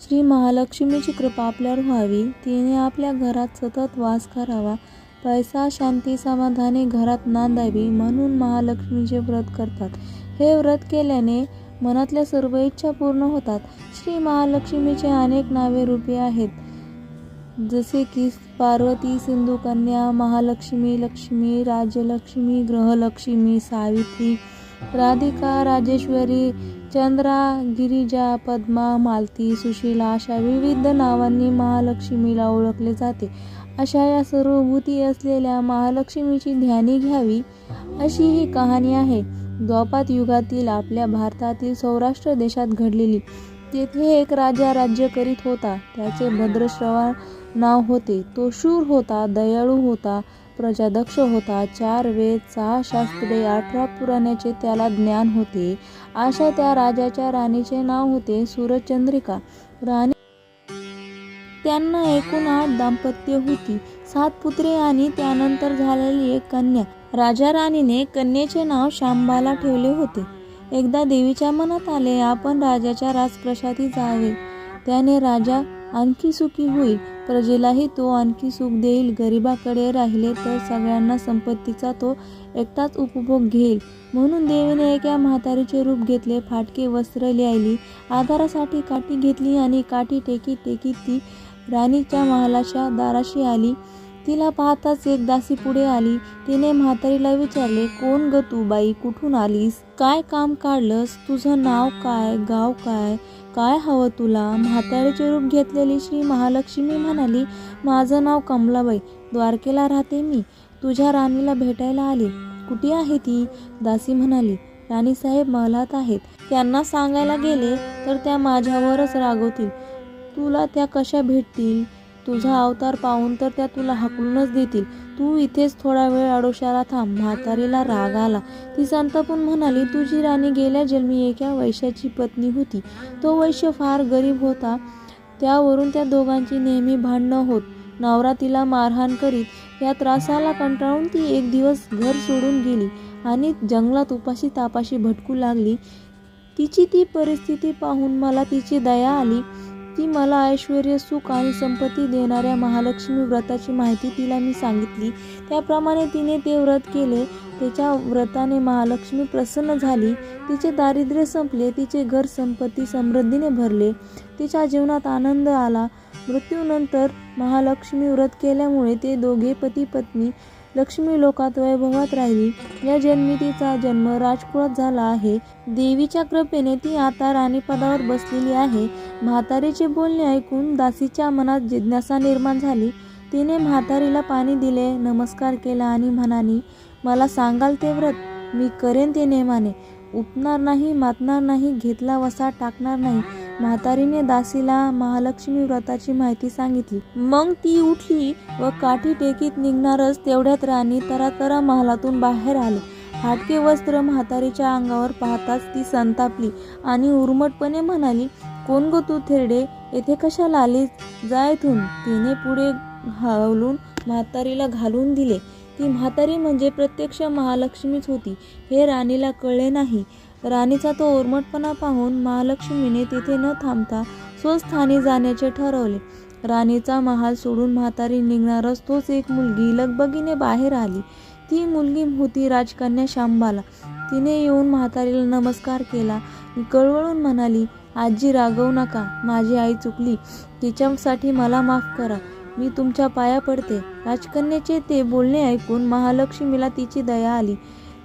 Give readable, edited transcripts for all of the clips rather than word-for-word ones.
श्री महालक्ष्मीची कृपा आपल्यावर व्हावी, तिने आपल्या घरात सतत वास करावा, पैसा शांती समाधानी घरात नांदावी म्हणून महालक्ष्मीचे व्रत करतात. हे व्रत केल्याने मनातल्या सर्व इच्छा पूर्ण होतात. श्री महालक्ष्मीचे अनेक नावे रूपे आहेत, जसे की पार्वती, सिंधू कन्या, महालक्ष्मी, लक्ष्मी, राजलक्ष्मी, ग्रहलक्ष्मी, सावित्री, राधिका, राजेश्वरी, चंद्रा, गिरिजा, पद्मा, मालती, सुशीला अशा विविध नावांनी महालक्ष्मीला ओळखले जाते. अशा या सर्व भूती असलेल्या महालक्ष्मीची ध्यानी घ्यावी अशी ही कहाणी आहे. द्वापार युगातील आपल्या भारतातील सौराष्ट्र देशात घडलेली. तेथे एक राजा राज्य करीत होता. त्याचे भद्रश्रवा नाव होते. तो शूर होता, दयाळू होता, प्रजादक्ष होता. 4 वेद, 6 शास्त्रे, 18 पुराणाचे त्याला ज्ञान होते. अशा त्या राजाच्या राणीचे नाव होते सूरचंद्रिका. राणी त्यांना एकूण 8 दाम्पत्य होती, 7 पुत्रे आणि त्यानंतर झालेली एक कन्या. राजा राणीने कन्येचे नाव शांबाला ठेवले होते. एकदा देवीच्या मनात आले, आपण राजाच्या राजप्रसादी जावे. त्याने राजा आणखी सुखी होईल, प्रजेलाही तो आणखी सुख देईल. गरिबाकडे राहिले तर सगळ्यांना संपत्तीचा तो एकटाच उपभोग घेईल. म्हणून देवीने एका म्हातारीचे रूप घेतले. फाटके वस्त्र लिहिली, आधारासाठी काठी घेतली आणि काठी टेकीत टेकीत ती राणीच्या महालाच्या दाराशी आली. तिला पाहताच एक दासी पुढे आली. तिने म्हातारीला विचारले, कोण ग तू बाई, कुठून आलीस, काय काम काढलंस, तुझं नाव काय, गाव काय, काय हवं तुला? म्हातारीचे रूप घेतलेली श्री महालक्ष्मी म्हणाली, माझं नाव कमलाबाई, द्वारकेला राहते मी. तुझ्या राणीला भेटायला आली. कुठे आहे ती? दासी म्हणाली, राणीसाहेब महलात आहेत. त्यांना सांगायला गेले तर त्या माझ्यावरच रागवतील. तुला त्या कशा भेटतील? तुझा अवतार पाहून तर त्या तुला हाकलूनच देतील. तू इथेच थोडा वेळ आडोशाला थांब. म्हातारीला राग आला. ती संतापून म्हणाली, तुझी राणी गेल्या जन्मी एका वैश्याची पत्नी होती. तो वैश्य फार गरीब होता. त्यावरून त्या दोघांची नेहमी भांडणं होत. नवरा तिला मारहाण करीत. या त्रासाला कंटाळून ती एक दिवस घर सोडून गेली आणि जंगलात उपाशी तापाशी भटकू लागली. तिची ती परिस्थिती पाहून मला तिची दया आली. ती मला ऐश्वर्य, सुख आणि संपत्ती देणाऱ्या महालक्ष्मी व्रताची माहिती तिला मी सांगितली. त्याप्रमाणे तिने ते व्रत केले. त्याच्या व्रताने महालक्ष्मी प्रसन्न झाली. तिचे दारिद्र्य संपले. तिचे घर संपत्ती समृद्धीने भरले. तिच्या जीवनात आनंद आला. मृत्यूनंतर महालक्ष्मी व्रत केल्यामुळे ते दोघे पती पत्नी लक्ष्मी लोकात वैभवात राहिली. या जन्मी तिचा जन्म राजकुळात झाला आहे. देवीच्या कृपेने ती आता राणीपदावर बसलेली आहे. म्हातारीचे बोलणे ऐकून दासीच्या मनात जिज्ञासा निर्माण झाली. तिने म्हातारीला पाणी दिले, नमस्कार केला आणि म्हणाली, मला सांगाल ते व्रत, मी करेन ते नेमाने. उपणार नाही, मातणार नाही, घेतला वसा टाकणार नाही. म्हातारीने दासीला महालक्ष्मी व्रताची माहिती सांगितली. मग ती उठली व काठी टेकीत निघणारच तेवढ्यात राणी तरातरा महालातून बाहेर आले. फाटके वस्त्र म्हातारीच्या अंगावर पाहताच ती संतापली आणि उर्मटपणे म्हणाली, कोण गो तू थेरडे, येथे कशाला आलीस, जा इथून. तिने पुढे हलवून म्हातारीला घालून दिले. ती म्हातारी म्हणजे प्रत्यक्ष महालक्ष्मीच होती हे राणीला कळले नाही. राणीचा तो उर्मटपणा पाहून महालक्ष्मीने तिथे न थांबता स्वस्थानी जाण्याचे ठरवले. राणीचा महाल सोडून म्हातारी निघणारच तोच एक मुलगी लगबगीने बाहेर आली. ती मुलगी होती राजकन्या शांबाला. तिने येऊन म्हातारीला नमस्कार केला. कळवळून म्हणाली, आजी रागवू नका, माझी आई चुकली, तिच्यासाठी मला माफ करा, मी तुमच्या पाया पडते. राजकन्याचे ते बोलणे ऐकून महालक्ष्मीला तिची दया आली.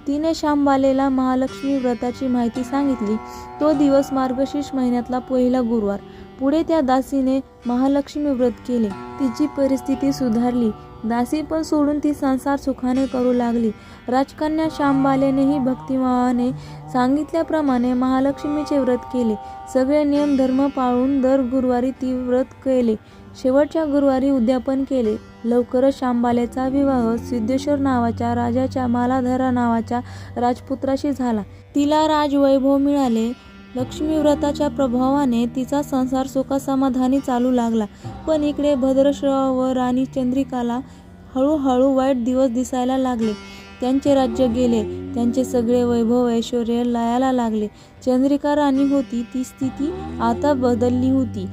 तिने शांबालेला महालक्ष्मी व्रताची माहिती सांगितली. तो दिवस मार्गशीर्ष महिन्यातला पहिला गुरुवार. पुढे त्या दासीने महालक्ष्मी व्रत केले. तिची परिस्थिती सुधारली. दासी पण सोडून ती संसार सुखाने करू लागली. राजकन्या शांबालेनेही भक्तिभावाने सांगितल्याप्रमाणे महालक्ष्मीचे व्रत केले. सगळे नियम धर्म पाळून दर गुरुवारी ती व्रत केले. शेवटच्या गुरुवारी उद्यापन केले. लवकरच शांबालेचा विवाह सिद्धेश्वर नावाच्या राजाच्या मालाधरा नावाच्या राजपुत्राशी झाला. तिला राजवैभव मिळाले. लक्ष्मी व्रताच्या प्रभावाने तिचा संसार सुखासमाधानी चालू लागला. पण इकडे भद्रश्रवा व राणी चंद्रिकाला हळूहळू वाईट दिवस दिसायला लागले. त्यांचे राज्य गेले. त्यांचे सगळे वैभव ऐश्वर्य लयाला लागले. चंद्रिका राणी होती ती स्थिती आता बदलली होती.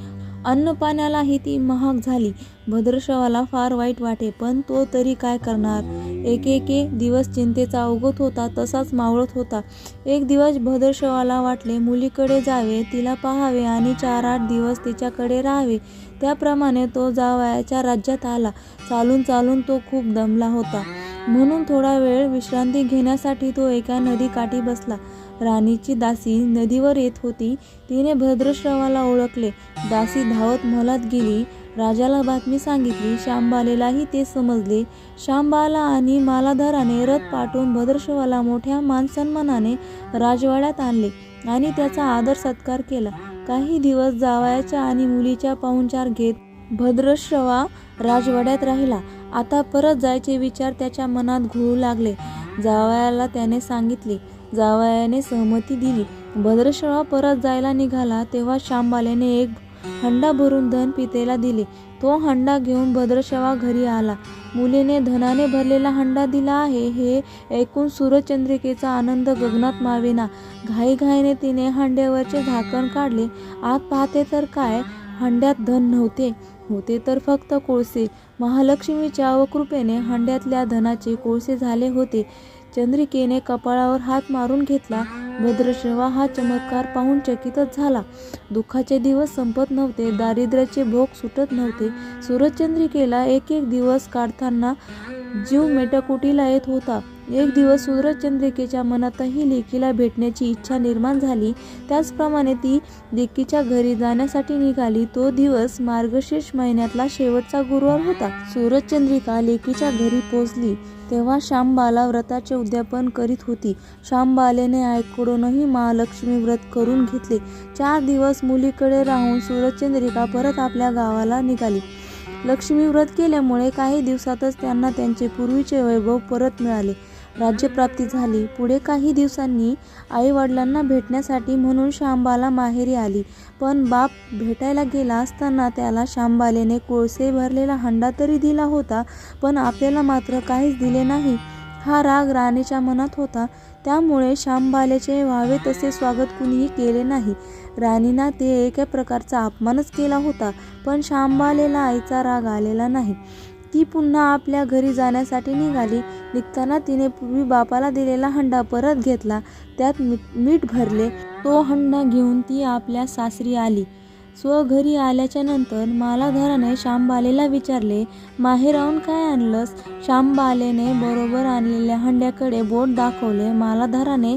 अन्नपाण्यालाही ती महाग झाली. भद्रश्रवाला फार वाईट वाटे, पण तो तरी काय करणार. एकेके दिवस चिंतेचा ओघत होता तसाच मावळत होता. एक दिवस भद्रश्रवाला वाटले मुलीकडे जावे, तिला पाहावे आणि 4-8 दिवस तिच्याकडे राहावे. त्याप्रमाणे तो जावयाच्या राज्यात आला. चालून चालून तो खूप दमला होता, म्हणून थोडा वेळ विश्रांती घेण्यासाठी तो एका नदीकाठी बसला. राणीची दासी नदीवर येत होती. तिने भद्रश्रवाला ओळखले. दासी धावत महलात गेली. राजाला बातमी सांगितली. शांबालेलाही ते समजले. शांबाला आणि मालाधाराने रथ पाठवून भद्रश्रवाला मोठ्या मानसन्मानाने राजवाड्यात आणले आणि त्याचा आदर सत्कार केला. काही दिवस जावयाच्या आणि मुलीच्या पाहुणचार घेत भद्रश्रवा राजवाड्यात राहिला. आता परत जायचे विचार त्याच्या मनात घोळू लागले. जावयाला त्याने सांगितले. जावयाने सहमती दिली. भद्रश्रवा परत जायला निघाला तेव्हा शांबालेने एक हंडा भरून धन पितेला दिले. तो हंडा घेऊन भद्रश्रवा घरी आला. मुलीने धनाने भरलेला हंडा दिला आहे हे ऐकून सूर्यचंद्रिकेचा आनंद गगनात मावेना. घाईघाईने तिने हंड्यावरचे झाकण काढले. आत पाहते तर काय, हंड्यात धन नव्हते, होते तर फक्त कोळसे. महालक्ष्मीच्या व कृपेने हंड्यातल्या धनाचे कोळसे झाले होते. चंद्रिकेने कपाळावर हात मारून घेतला. भद्रश्रवा हा चमत्कार पाहून चकितच झाला. दुःखाचे दिवस संपत नव्हते, दारिद्र्याचे भोग सुटत नव्हते. सूर्यचंद्रिकेला एक एक दिवस काढताना जीव मेटाकुटीला येत होता. एक दिवस सूर्यचंद्रिकेच्या मनातही लेकीला भेटण्याची इच्छा निर्माण झाली. त्याचप्रमाणे ती लेकीच्या घरी जाण्यासाठी निघाली. तो दिवस मार्गशीर्ष महिन्यातला शेवटचा गुरुवार होता. सूर्यचंद्रिका लेकीच्या घरी पोहोचली तेव्हा शांबाला व्रताचे उद्यापन करीत होती. शांबालेने आईकडूनही महालक्ष्मी व्रत करून घेतले. 4 दिवस मुलीकडे राहून सूर्यचंद्रिका परत आपल्या गावाला निघाली. लक्ष्मी व्रत केल्यामुळे काही दिवसातच त्यांना त्यांचे पूर्वीचे वैभव परत मिळाले. राज्यप्राप्ती झाली. पुढे काही दिवसांनी आई वडिलांना भेटण्यासाठी म्हणून शांबाला माहेरी आली. पण बाप भेटायला गेला असताना त्याला शांबालेने कोळसे भरलेला हंडा तरी दिला होता, पण आपल्याला मात्र काहीच दिले नाही. हा राग राणीच्या मनात होता. त्यामुळे शांबालेचे व्हावे तसे स्वागत कुणीही केले नाही. राणीना ते एका प्रकारचा अपमानच केला होता. पण शांबालेला आईचा राग आलेला नाही. ती पुन्हा आपल्या घरी जाण्यासाठी निघाली. निघताना तिने पूर्वी बापाला दिलेला हंडा परत घेतला. त्यात मीठ भरले. तो हंडा घेऊन ती आपल्या सासरी आली. स्वघरी आल्याच्या नंतर मालाधाराने शांबालेला विचारले, माहेराहून काय आणलंस? शांबालेने बरोबर आणलेल्या हंड्याकडे बोट दाखवले. मालाधाराने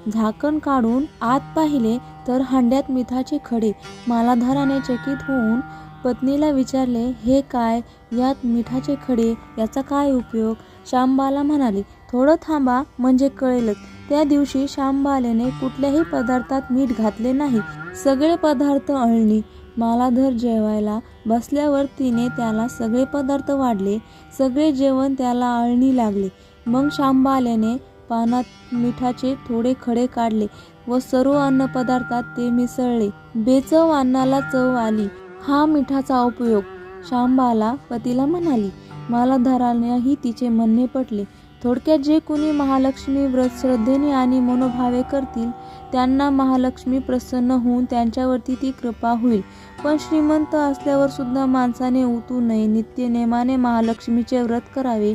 झाकण काढून आत पाहिले तर हंड्यात मिठाचे खडे. मालाधाराने चकित होऊन पत्नीला विचारले, हे काय? यात मिठाचे खडे, याचा काय उपयोग? शांबाला म्हणाली, थोडं थांबा म्हणजे कळेलच. त्या दिवशी शांबालेने कुठल्याही पदार्थात मीठ घातले नाही. सगळे पदार्थ अळणी. मालाधर जेवायला बसल्यावर तिने त्याला सगळे पदार्थ वाढले. सगळे जेवण त्याला अळणी लागले. मग शांबालेने पानात मिठाचे थोडे खडे काढले व सर्व अन्नपदार्थात ते मिसळले. बेचव अन्नाला चव आली. हा मिठाचा उपयोग. शांबाला पतीला म्हणाली. मालाधारानेही तिचे म्हणणे पटले. थोडक्यात जे कुणी महालक्ष्मी व्रत श्रद्धेने आणि मनोभावे करतील त्यांना महालक्ष्मी प्रसन्न होऊन त्यांच्यावरती ती कृपा होईल. पण श्रीमंत असल्यावर सुद्धा माणसाने उतू नये. नित्य नेमाने महालक्ष्मीचे व्रत करावे.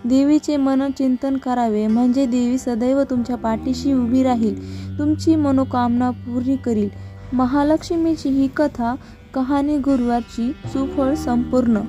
देवीचे मनचिंतन करावे, म्हणजे देवी सदैव तुमच्या पाठीशी उभी राहील, तुमची मनोकामना पूर्ण करील. महालक्ष्मीची ही कथा कहाणी गुरुवारची सुफळ संपूर्ण.